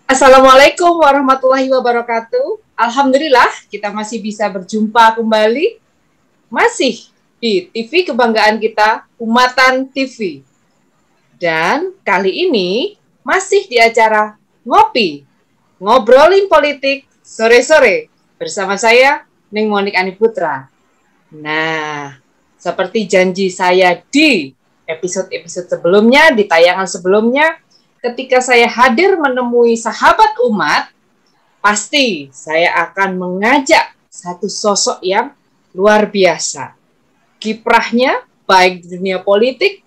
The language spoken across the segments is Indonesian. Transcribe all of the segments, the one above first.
Assalamualaikum warahmatullahi wabarakatuh. Alhamdulillah kita masih bisa berjumpa kembali, masih di TV kebanggaan kita, Umatan TV. Dan kali ini masih di acara Ngopi, Ngobrolin Politik Sore-sore bersama saya, Ning Monik Aniputra. Nah, seperti janji saya di episode-episode sebelumnya, di tayangan sebelumnya, ketika saya hadir menemui sahabat umat, pasti saya akan mengajak satu sosok yang luar biasa. Kiprahnya, baik di dunia politik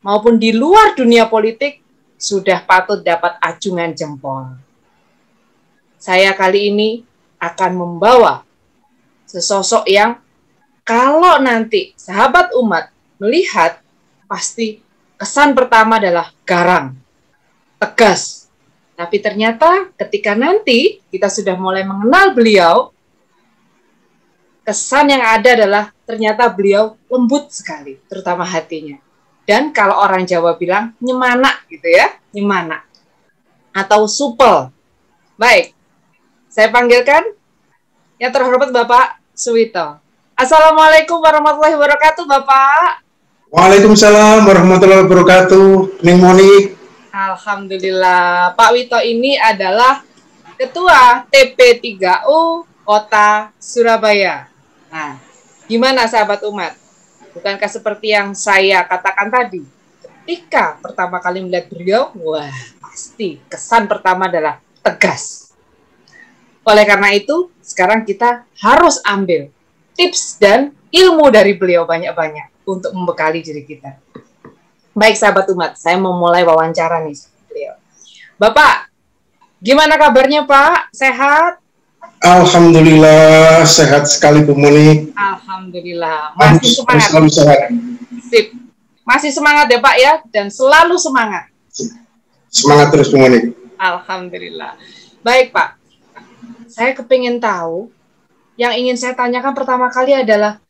maupun di luar dunia politik, sudah patut dapat acungan jempol. Saya kali ini akan membawa sesosok yang kalau nanti sahabat umat melihat, pasti kesan pertama adalah garang, tegas. Tapi ternyata ketika nanti kita sudah mulai mengenal beliau, kesan yang ada adalah ternyata beliau lembut sekali, terutama hatinya. Dan kalau orang Jawa bilang nyemana gitu ya, nyemana. Atau supel. Baik, saya panggilkan yang terhormat Bapak Suwito. Assalamualaikum warahmatullahi wabarakatuh, Bapak. Waalaikumsalam warahmatullahi wabarakatuh, Ning Monik. Alhamdulillah, Pak Wito ini adalah Ketua TP3U Kota Surabaya. Nah, gimana sahabat umat? Bukankah seperti yang saya katakan tadi? Ketika pertama kali melihat beliau, wah, pasti kesan pertama adalah tegas. Oleh karena itu, sekarang kita harus ambil tips dan ilmu dari beliau banyak-banyak untuk membekali diri kita. Baik sahabat umat, saya mau mulai wawancara nih beliau. Bapak, gimana kabarnya Pak? Sehat? Alhamdulillah, sehat sekali Bu Monik. Alhamdulillah, masih semangat. Selalu sehat. Sip. Masih semangat ya Pak ya, dan selalu semangat. Semangat terus Bu Monik. Alhamdulillah. Baik Pak, saya kepingin tahu, yang ingin saya tanyakan pertama kali adalah,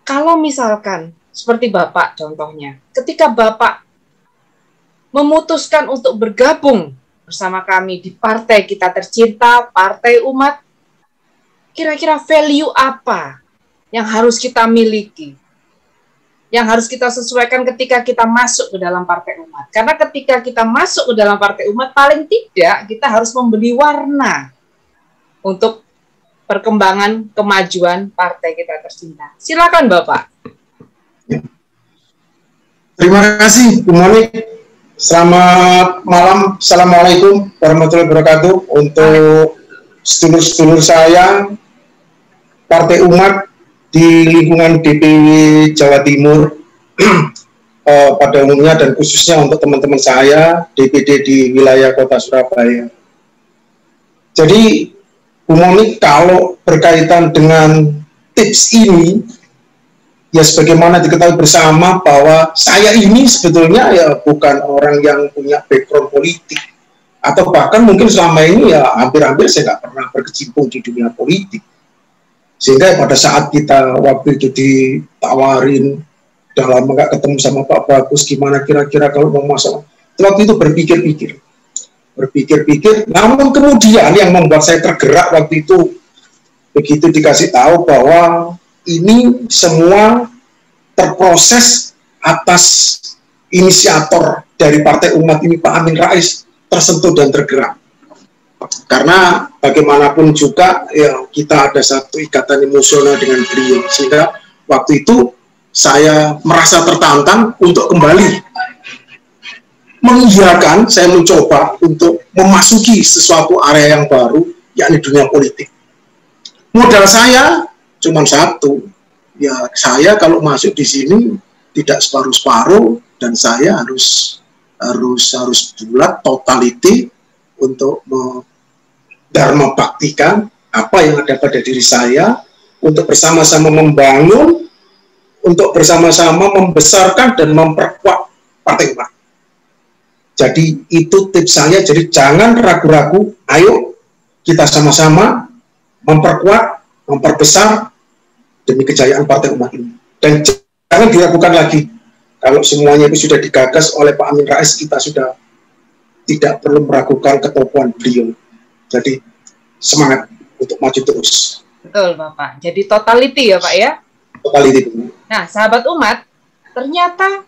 kalau misalkan seperti Bapak contohnya, ketika Bapak memutuskan untuk bergabung bersama kami di partai kita tercinta, Partai Umat, kira-kira value apa yang harus kita miliki? Yang harus kita sesuaikan ketika kita masuk ke dalam Partai Umat? Karena ketika kita masuk ke dalam Partai Umat, paling tidak kita harus membeli warna untuk perkembangan kemajuan partai kita tercinta. Silakan Bapak. Terima kasih Bu Monik. Selamat malam. Assalamualaikum warahmatullahi wabarakatuh. Untuk sedulur-sedulur saya, Partai Umat di lingkungan DPW Jawa Timur pada umumnya dan khususnya untuk teman-teman saya DPD di wilayah Kota Surabaya. Jadi Bu Monik, kalau berkaitan dengan tips ini, ya sebagaimana diketahui bersama bahwa saya ini sebetulnya ya bukan orang yang punya background politik, atau bahkan mungkin selama ini ya hampir-hampir saya nggak pernah berkecimpung di dunia politik. Sehingga pada saat kita waktu itu ditawarin dalam nggak ketemu sama Pak Bagus, gimana kira-kira kalau mau masuk, waktu itu berpikir-pikir, namun kemudian yang membuat saya tergerak waktu itu, begitu dikasih tahu bahwa ini semua terproses atas inisiator dari Partai Umat ini, Pak Amin Rais, tersentuh dan tergerak. Karena bagaimanapun juga ya kita ada satu ikatan emosional dengan beliau, sehingga waktu itu saya merasa tertantang untuk kembali mengiyakan, saya mencoba untuk memasuki sesuatu area yang baru, yakni dunia politik. Modal saya cuma satu, ya saya kalau masuk di sini tidak separuh-separuh, dan saya harus bulat, totality untuk dharma baktikan apa yang ada pada diri saya, untuk bersama-sama membangun, untuk bersama-sama membesarkan dan memperkuat Partai Umat. Jadi itu tips saya, jadi jangan ragu-ragu, ayo kita sama-sama memperkuat, memperbesar demi kejayaan Partai Umat ini. Dan jangan diragukan lagi, kalau semuanya itu sudah digagas oleh Pak Amin Rais, kita sudah tidak perlu meragukan ketokohan beliau. Jadi semangat untuk maju terus. Betul Bapak. Jadi totality ya Pak ya. Totality. Nah sahabat umat, ternyata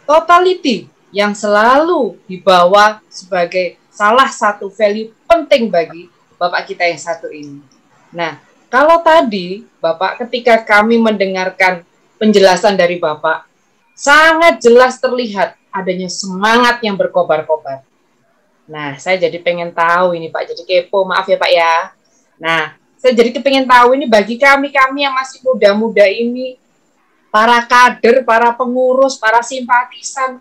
totality yang selalu dibawa sebagai salah satu value penting bagi Bapak kita yang satu ini. Nah, kalau tadi Bapak ketika kami mendengarkan penjelasan dari Bapak, sangat jelas terlihat adanya semangat yang berkobar-kobar. Nah, saya jadi pengen tahu ini Pak, jadi kepo, maaf ya Pak ya. Nah, saya jadi pengen tahu ini bagi kami yang masih muda-muda ini, para kader, para pengurus, para simpatisan,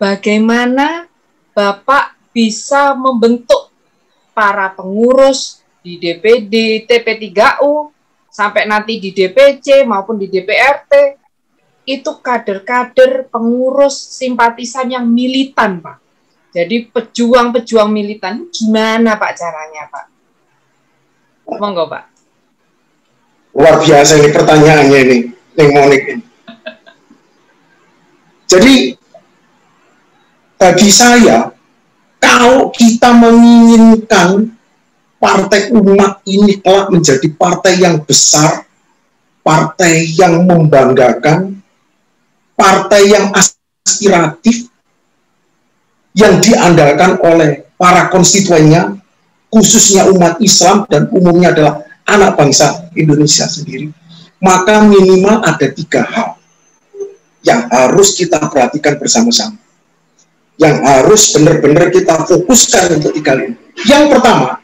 bagaimana Bapak bisa membentuk para pengurus di DPD, TP3U, sampai nanti di DPC maupun di DPRT, itu kader-kader pengurus simpatisan yang militan Pak. Jadi pejuang-pejuang militan, gimana Pak caranya Pak? Monggo Pak. Luar biasa ini pertanyaannya ini, Neng Monik ini. Jadi bagi saya, kalau kita menginginkan partai umat ini kelak menjadi partai yang besar, partai yang membanggakan, partai yang aspiratif, yang diandalkan oleh para konstituennya, khususnya umat Islam dan umumnya adalah anak bangsa Indonesia sendiri, maka minimal ada 3 hal yang harus kita perhatikan bersama-sama, yang harus benar-benar kita fokuskan untuk 3 hal ini. Yang pertama,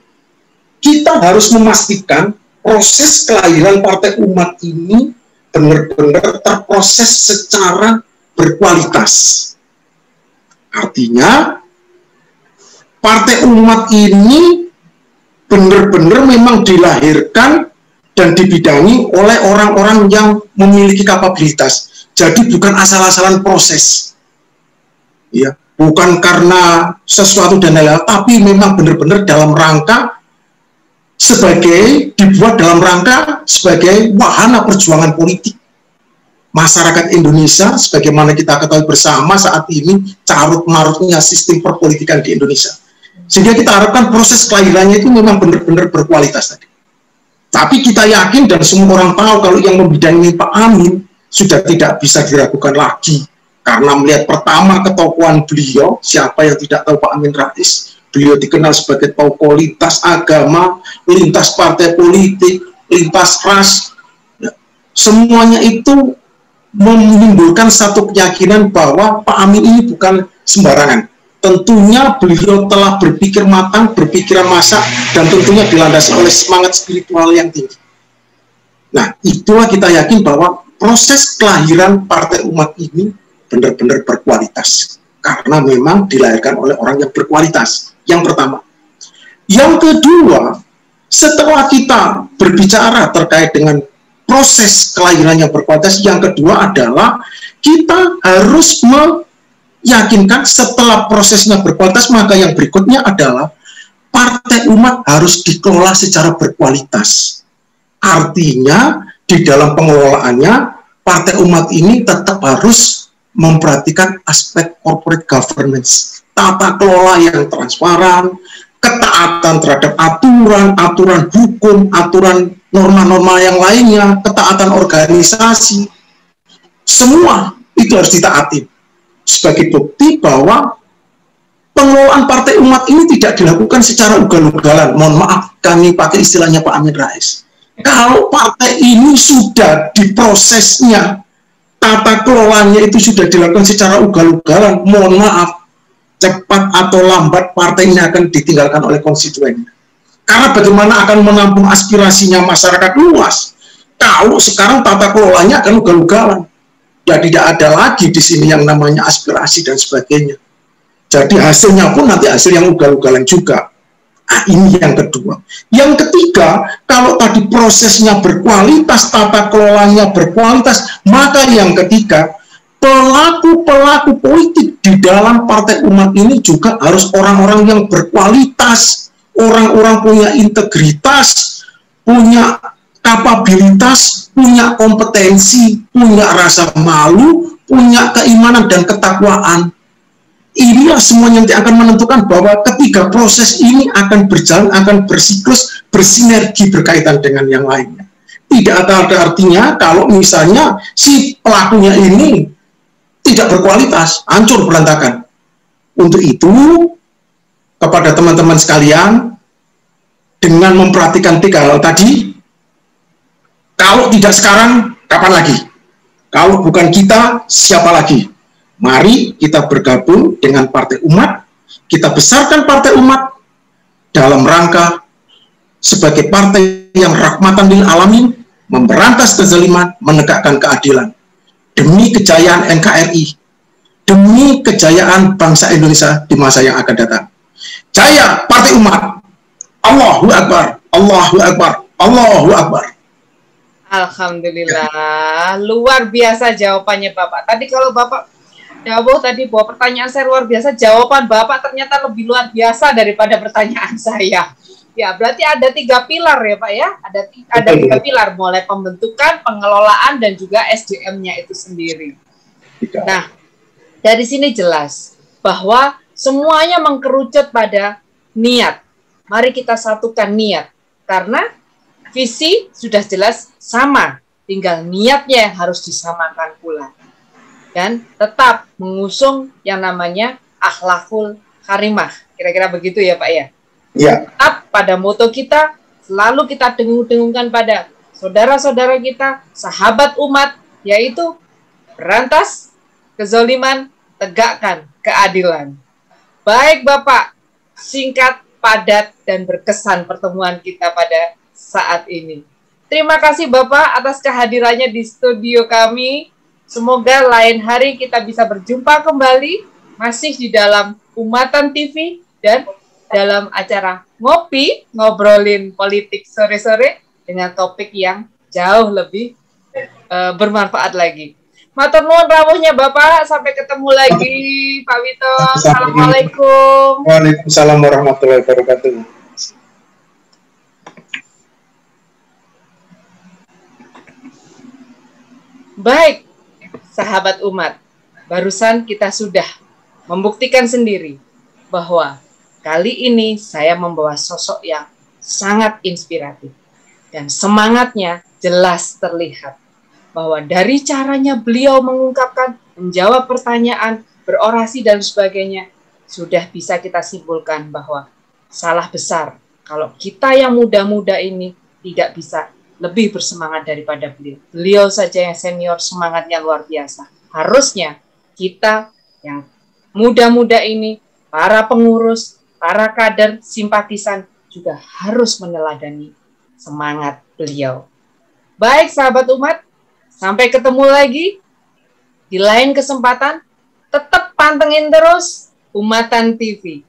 kita harus memastikan proses kelahiran partai umat ini benar-benar terproses secara berkualitas. Artinya, partai umat ini benar-benar memang dilahirkan dan dibidangi oleh orang-orang yang memiliki kapabilitas. Jadi bukan asal-asalan proses. Ya, bukan karena sesuatu dan lain-lain, tapi memang benar-benar dalam rangka dibuat dalam rangka sebagai wahana perjuangan politik masyarakat Indonesia, sebagaimana kita ketahui bersama saat ini carut-marutnya sistem perpolitikan di Indonesia. Sehingga kita harapkan proses kelahirannya itu memang benar-benar berkualitas tadi. Tapi kita yakin dan semua orang tahu kalau yang membidangi Pak Amin sudah tidak bisa diragukan lagi. Karena melihat pertama ketokohan beliau, siapa yang tidak tahu Pak Amin Rais, beliau dikenal sebagai tokoh lintas agama, lintas partai politik, lintas ras. Semuanya itu menimbulkan satu keyakinan bahwa Pak Amin ini bukan sembarangan. Tentunya beliau telah berpikir matang, berpikiran masak, dan tentunya dilandasi oleh semangat spiritual yang tinggi. Nah, itulah kita yakin bahwa proses kelahiran partai umat ini benar-benar berkualitas. Karena memang dilahirkan oleh orang yang berkualitas. Yang pertama. Yang kedua, setelah kita berbicara terkait dengan proses kelahiran yang berkualitas, yang kedua adalah kita harus meyakinkan setelah prosesnya berkualitas, maka yang berikutnya adalah partai umat harus dikelola secara berkualitas. Artinya di dalam pengelolaannya partai umat ini tetap harus memperhatikan aspek corporate governance, tata kelola yang transparan, ketaatan terhadap aturan hukum, aturan norma-norma yang lainnya, ketaatan organisasi, semua itu harus ditaati. Sebagai bukti bahwa pengelolaan partai umat ini tidak dilakukan secara ugal-ugalan. Mohon maaf, kami pakai istilahnya Pak Amin Rais. Kalau partai ini sudah diprosesnya, tata kelolanya itu sudah dilakukan secara ugal-ugalan, mohon maaf, cepat atau lambat partai ini akan ditinggalkan oleh konstituennya. Karena bagaimana akan menampung aspirasinya masyarakat luas kalau sekarang tata kelolanya akan ugal-ugalan. Ya tidak ada lagi di sini yang namanya aspirasi dan sebagainya. Jadi hasilnya pun nanti hasil yang ugal-ugalan juga. Nah, ini yang kedua. Yang ketiga, kalau tadi prosesnya berkualitas, tata kelolanya berkualitas, maka yang ketiga, pelaku-pelaku politik di dalam partai umat ini juga harus orang-orang yang berkualitas, orang-orang punya integritas, punya kapabilitas, punya kompetensi, punya rasa malu, punya keimanan dan ketakwaan. inilah semuanya yang akan menentukan bahwa ketiga proses ini akan berjalan, akan bersiklus, bersinergi berkaitan dengan yang lainnya. Tidak ada artinya kalau misalnya si pelakunya ini tidak berkualitas, hancur berantakan. Untuk itu, kepada teman-teman sekalian, dengan memperhatikan 3 hal tadi, kalau tidak sekarang, kapan lagi? Kalau bukan kita, siapa lagi? Mari kita bergabung dengan Partai Umat, kita besarkan Partai Umat dalam rangka sebagai partai yang rahmatan lil alamin, memberantas kezaliman, menegakkan keadilan. Demi kejayaan NKRI, demi kejayaan bangsa Indonesia di masa yang akan datang. Jaya Partai Umat. Allahu Akbar, Allahu Akbar, Allahu Akbar. Alhamdulillah, luar biasa jawabannya Bapak. Tadi kalau Bapak jawab tadi bahwa pertanyaan saya luar biasa, jawaban Bapak ternyata lebih luar biasa daripada pertanyaan saya. Ya, berarti ada 3 pilar ya Pak ya, ada 3 pilar, mulai pembentukan, pengelolaan, dan juga SDM-nya itu sendiri. Nah, dari sini jelas bahwa semuanya mengkerucut pada niat. Mari kita satukan niat, karena visi sudah jelas sama, tinggal niatnya yang harus disamakan pula. Dan tetap mengusung yang namanya akhlakul karimah. Kira-kira begitu ya Pak ya? Ya. Tetap pada moto kita, selalu kita dengung-dengungkan pada saudara-saudara kita, sahabat umat, yaitu berantas kezaliman, tegakkan keadilan. Baik Bapak, singkat, padat, dan berkesan pertemuan kita pada saat ini. Terima kasih Bapak atas kehadirannya di studio kami. Semoga lain hari kita bisa berjumpa kembali, masih di dalam Umatan TV dan dalam acara Ngopi, Ngobrolin Politik Sore-sore dengan topik yang jauh lebih bermanfaat lagi. Matur nuwun rawuhnya Bapak, sampai ketemu lagi Pak Wito. Assalamualaikum. Waalaikumsalam warahmatullahi wabarakatuh. Baik, sahabat umat, barusan kita sudah membuktikan sendiri bahwa kali ini saya membawa sosok yang sangat inspiratif dan semangatnya jelas terlihat bahwa dari caranya beliau mengungkapkan, menjawab pertanyaan, berorasi dan sebagainya, sudah bisa kita simpulkan bahwa salah besar kalau kita yang muda-muda ini tidak bisa lebih bersemangat daripada beliau. Beliau saja yang senior, semangatnya luar biasa. Harusnya kita yang muda-muda ini, para pengurus, para kader, simpatisan juga harus meneladani semangat beliau. Baik sahabat umat, sampai ketemu lagi di lain kesempatan. Tetap pantengin terus Umatan TV.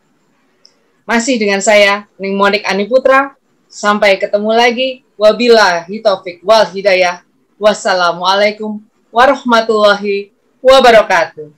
Masih dengan saya, Ning Monik Aniputra. Sampai ketemu lagi. Wabillahi taufik wal hidayah. Wassalamualaikum warahmatullahi wabarakatuh.